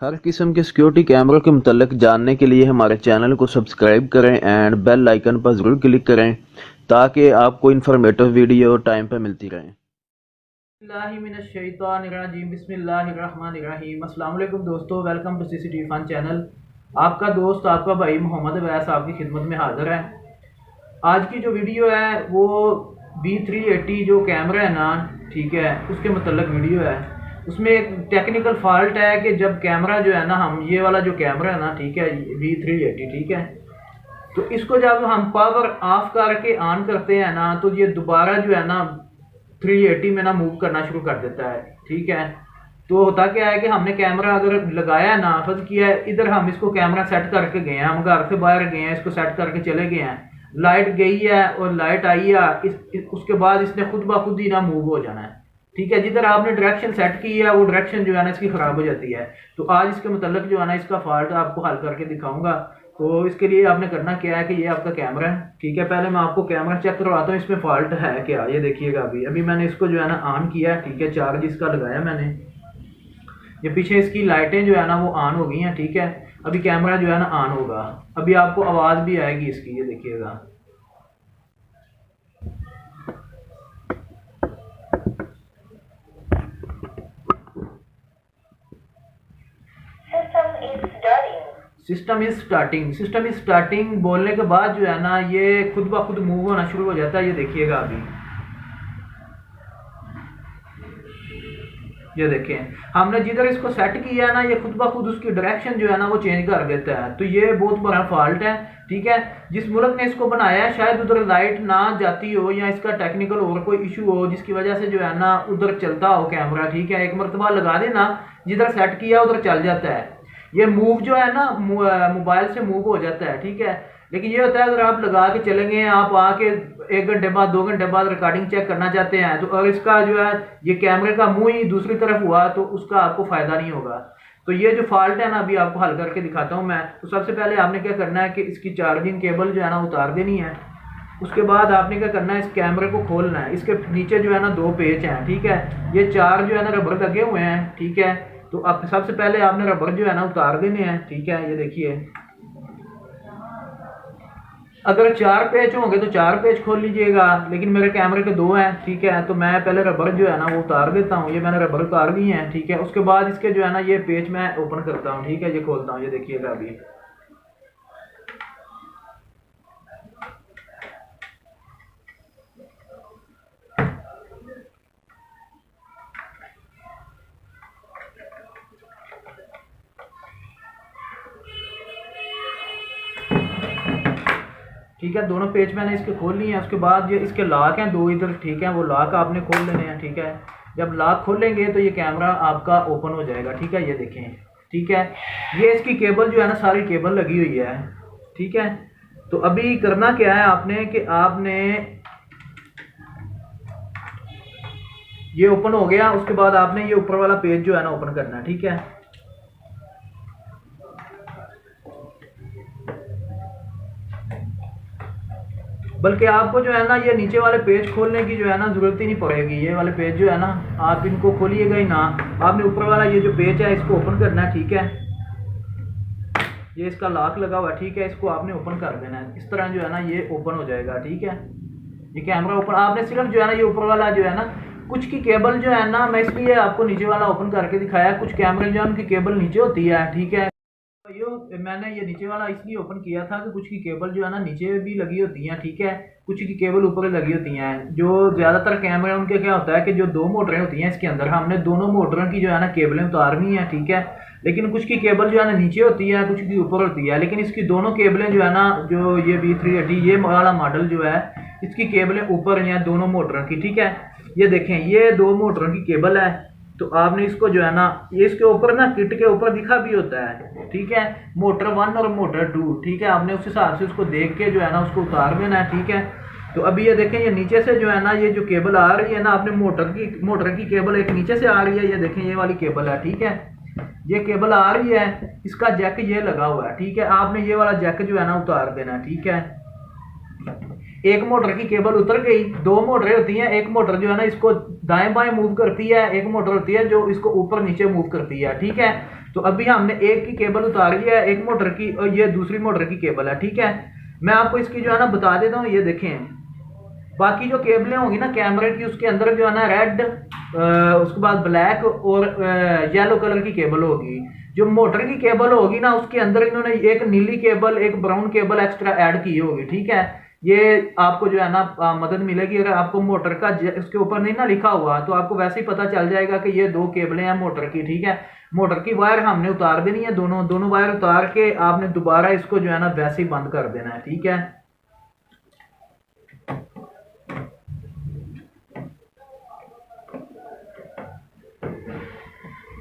हर किस्म के सिक्योरिटी कैमरों के मुतल्लिक जानने के लिए हमारे चैनल को सब्सक्राइब करें एंड बेल आइकन पर ज़रूर क्लिक करें ताकि आपको इन्फॉर्मेटिव वीडियो टाइम पर मिलती रहें। बिस्मिल्लाहिर्रहमानिर्रहीम। अस्सलाम वालेकुम दोस्तों, welcome to CCTV fun channel. आपका दोस्त आपका भाई मोहम्मद अवैस आपकी खिदमत में हाजिर है। आज की जो वीडियो है वो V380 जो कैमरा है ना, ठीक है, उसके मुतल्लिक वीडियो है। उसमें एक टेक्निकल फॉल्ट है कि जब कैमरा जो है ना, हम ये वाला जो कैमरा है ना, ठीक है, V380, ठीक है, तो इसको जब हम पावर ऑफ करके ऑन करते हैं ना, तो ये दोबारा जो है ना 380 में ना मूव करना शुरू कर देता है। ठीक है, तो होता क्या है कि हमने कैमरा अगर लगाया है ना, फर्ज किया है इधर हम इसको कैमरा सेट करके गए हैं, हम घर से बाहर गए हैं, इसको सेट करके चले गए हैं, लाइट गई है और लाइट आई है, उसके बाद इसने खुद ब खुद ही ना मूव हो जाना है। ठीक है, जिधर आपने डायरेक्शन सेट की है वो डायरेक्शन जो है ना इसकी ख़राब हो जाती है। तो आज इसके मतलब जो है ना इसका फॉल्ट आपको हल करके दिखाऊंगा। तो इसके लिए आपने करना क्या है कि ये आपका कैमरा है, ठीक है, पहले मैं आपको कैमरा चेक करवाता हूँ इसमें फॉल्ट है क्या। ये देखिएगा, अभी मैंने इसको जो है ना ऑन किया है, ठीक है, चार्ज इसका लगाया मैंने, ये पीछे इसकी लाइटें जो है ना वो ऑन हो गई हैं। ठीक है, अभी कैमरा जो है ना ऑन होगा, अभी आपको आवाज़ भी आएगी इसकी, ये देखिएगा। सिस्टम इज स्टार्टिंग बोलने के बाद जो है ना ये खुद ब खुद मूव होना शुरू हो जाता है। ये देखिएगा, अभी ये देखें, हमने जिधर इसको सेट किया है ना ये खुद ब खुद उसकी डायरेक्शन जो है ना वो चेंज कर देता है। तो ये बहुत बड़ा फॉल्ट है। ठीक है, जिस मुल्क ने इसको बनाया है शायद उधर लाइट ना जाती हो या इसका टेक्निकल और कोई इशू हो जिसकी वजह से जो है ना उधर चलता हो कैमरा। ठीक है, एक मरतबा लगा देना, जिधर सेट किया उधर चल जाता है। ये मूव जो है ना मोबाइल से मूव हो जाता है। ठीक है, लेकिन ये होता है अगर आप लगा के चलेंगे, आप आके 1 घंटे बाद 2 घंटे बाद रिकॉर्डिंग चेक करना चाहते हैं, तो अगर इसका जो है ये कैमरे का मुंह ही दूसरी तरफ हुआ तो उसका आपको फायदा नहीं होगा। तो ये जो फॉल्ट है ना अभी आपको हल करके दिखाता हूँ मैं। तो सबसे पहले आपने क्या करना है कि इसकी चार्जिंग केबल जो है ना उतार देनी है। उसके बाद आपने क्या करना है, इस कैमरे को खोलना है। इसके नीचे जो है ना 2 पेच हैं। ठीक है, ये 4 जो है ना रबर लगे हुए हैं। ठीक है, तो अब सबसे पहले आपने रबर जो है ना उतार देने हैं। ठीक है, ये देखिए, अगर 4 पेच होंगे तो 4 पेच खोल लीजिएगा, लेकिन मेरे कैमरे के 2 हैं। ठीक है, तो मैं पहले रबर जो है ना वो उतार देता हूँ। ये मैंने रबर उतार दी है। ठीक है, उसके बाद इसके जो है ना ये पेच मैं ओपन करता हूँ। ठीक है, ये खोलता हूँ, ये देखिएगा अभी। ठीक है, दोनों पेज मैंने इसके खोल लिए हैं। उसके बाद ये इसके लॉक हैं 2 इधर। ठीक है, वो लॉक आपने खोल लेने हैं। ठीक है, जब लॉक खोलेंगे तो ये कैमरा आपका ओपन हो जाएगा। ठीक है, ये देखें। ठीक है, ये इसकी केबल जो है ना सारी केबल लगी हुई है। ठीक है, तो अभी करना क्या है आपने कि आपने ये ओपन हो गया, उसके बाद आपने ये ऊपर वाला पेज जो है ना ओपन करना है। ठीक है, बल्कि आपको जो है ना ये नीचे वाले पेज खोलने की जो है ना ज़रूरत ही नहीं पड़ेगी। ये वाले पेज जो है ना आप इनको खोलिएगा ही ना, आपने ऊपर वाला ये जो पेज है इसको ओपन करना है। ठीक है, ये इसका लॉक लगा हुआ है। ठीक है, इसको आपने ओपन कर देना है। इस तरह जो है ना ये ओपन हो जाएगा। ठीक है, ये कैमरा ओपन। आपने सिर्फ जो है ना ये ऊपर वाला जो है ना, कुछ की केबल जो है ना, मैं इसलिए आपको नीचे वाला ओपन करके दिखाया, कुछ कैमरे जो है उनकी केबल नीचे होती है। ठीक है, मैंने ये नीचे वाला इसलिए ओपन किया था कि कुछ की केबल जो है ना नीचे भी लगी होती हैं। ठीक है, कुछ की केबल ऊपर लगी होती हैं। जो ज़्यादातर कैमरे उनके क्या होता है कि जो 2 मोटरें होती हैं इसके अंदर, हमने दोनों मोटरों की जो है ना केबलें उतारनी है। ठीक है, लेकिन कुछ की केबल जो है ना नीचे होती है, कुछ की ऊपर होती है, लेकिन इसकी दोनों केबलें जो है ना, जो ये V380 ये वाला मॉडल जो है, इसकी केबलें ऊपर हैं दोनों मोटरों की। ठीक है, ये देखें, ये 2 मोटरों की केबल है। तो आपने इसको जो है ना, ये इसके ऊपर ना किट के ऊपर लिखा भी होता है। ठीक है, मोटर 1 और मोटर 2। ठीक है, आपने उस हिसाब से उसको देख के जो है ना उसको उतार देना है। ठीक है, तो अभी ये देखें, ये नीचे से जो है ना ये जो केबल आ रही है ना, आपने मोटर की केबल एक नीचे से आ रही है। ये देखें, ये वाली केबल है। ठीक है, ये केबल आ रही है, इसका जैक ये लगा हुआ है। ठीक है, आपने ये वाला जैक जो है ना उतार देना है। ठीक है, एक मोटर की केबल उतर गई, 2 मोटरें होती हैं, एक मोटर जो है ना इसको दाएं बाएं मूव करती है, एक मोटर होती है जो इसको ऊपर नीचे मूव करती है। ठीक है, तो अभी हमने एक की केबल उतारी है, एक मोटर की, और ये दूसरी मोटर की केबल है, ठीक है। मैं आपको इसकी जो है ना बता देता हूँ, ये देखें। बाकी जो केबलें होंगी ना कैमरे की, उसके अंदर जो है ना रेड, उसके बाद ब्लैक और येलो कलर की केबल होगी। जो मोटर की केबल होगी ना, उसके अंदर इन्होंने एक नीली केबल, एक ब्राउन केबल एक्स्ट्रा ऐड की होगी, ठीक है। ये आपको जो है ना मदद मिलेगी। अगर आपको मोटर का उसके ऊपर नहीं ना लिखा हुआ, तो आपको वैसे ही पता चल जाएगा कि ये 2 केबलें हैं मोटर की, ठीक है। मोटर की वायर हमने उतार देनी है, दोनों वायर उतार के आपने दोबारा इसको जो है ना वैसे ही बंद कर देना है, ठीक है।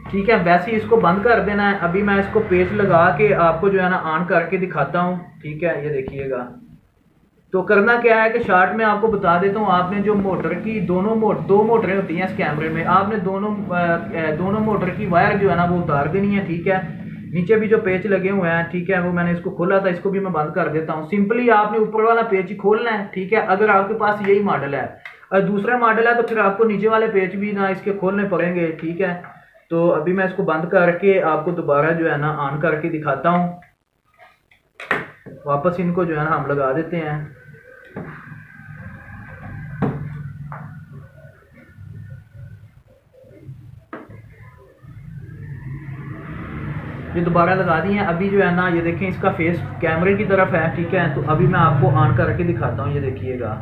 ठीक है, वैसे ही इसको बंद कर देना है। अभी मैं इसको पेच लगा के आपको जो है ना ऑन करके दिखाता हूँ, ठीक है। ये देखिएगा। तो करना क्या है कि शॉर्ट में आपको बता देता हूँ। आपने जो मोटर की दो मोटरें होती हैं इस कैमरे में, आपने दोनों मोटर की वायर जो है ना वो उतार देनी है, ठीक है। नीचे भी जो पेच लगे हुए हैं, ठीक है, वो मैंने इसको खोला था, इसको भी मैं बंद कर देता हूँ। सिंपली आपने ऊपर वाला पेच ही खोलना है, ठीक है। अगर आपके पास यही मॉडल है, और दूसरा मॉडल है, तो फिर आपको नीचे वाले पेच भी ना इसके खोलने पड़ेंगे, ठीक है। तो अभी मैं इसको बंद करके आपको दोबारा जो है ना ऑन करके दिखाता हूँ। वापस इनको जो है ना हम लगा देते हैं। ये दोबारा लगा दी है। अभी जो है ना ये देखें, इसका फेस कैमरे की तरफ है, ठीक है। तो अभी मैं आपको ऑन करके दिखाता हूँ, ये देखिएगा।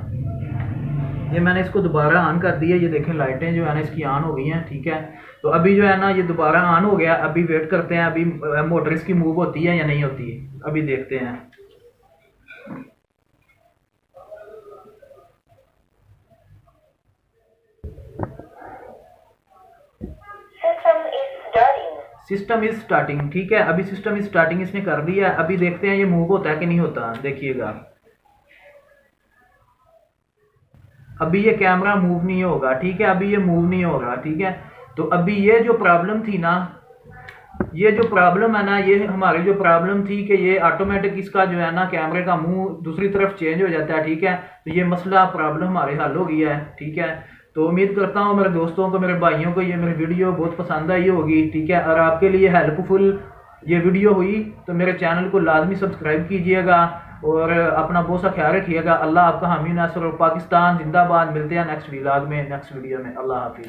ये मैंने इसको दोबारा ऑन कर दिया, ये देखें लाइटें जो है ना इसकी ऑन हो गई हैं, ठीक है। तो अभी जो है ना ये दोबारा ऑन हो गया। अभी वेट करते हैं, अभी मोटर इसकी मूव होती है या नहीं होती है, अभी देखते हैं। सिस्टम इज स्टार्टिंग, ठीक है। अभी सिस्टम इज स्टार्टिंग इसने कर दिया। अभी देखते हैं ये मूव होता है कि नहीं होता, देखिएगा। अभी ये कैमरा मूव नहीं होगा, ठीक है। अभी ये मूव नहीं होगा, ठीक है। तो अभी ये जो प्रॉब्लम थी ना, ये जो प्रॉब्लम है ना, ये हमारी जो प्रॉब्लम थी कि ये ऑटोमेटिक इसका जो है ना कैमरे का मुंह दूसरी तरफ चेंज हो जाता है, ठीक है। तो ये मसला प्रॉब्लम हमारे हल हो गया है, ठीक है। तो उम्मीद करता हूँ मेरे दोस्तों को, मेरे भाइयों को ये मेरी वीडियो बहुत पसंद आई होगी, ठीक है। और आपके लिए हेल्पफुल ये वीडियो हुई तो मेरे चैनल को लाजमी सब्सक्राइब कीजिएगा और अपना बहुत सा ख्याल रखिएगा। अल्लाह आपका हामी नासर और पाकिस्तान जिंदाबाद। मिलते हैं नेक्स्ट व्लॉग में, नेक्स्ट वीडियो में। अल्लाह हाफिज़।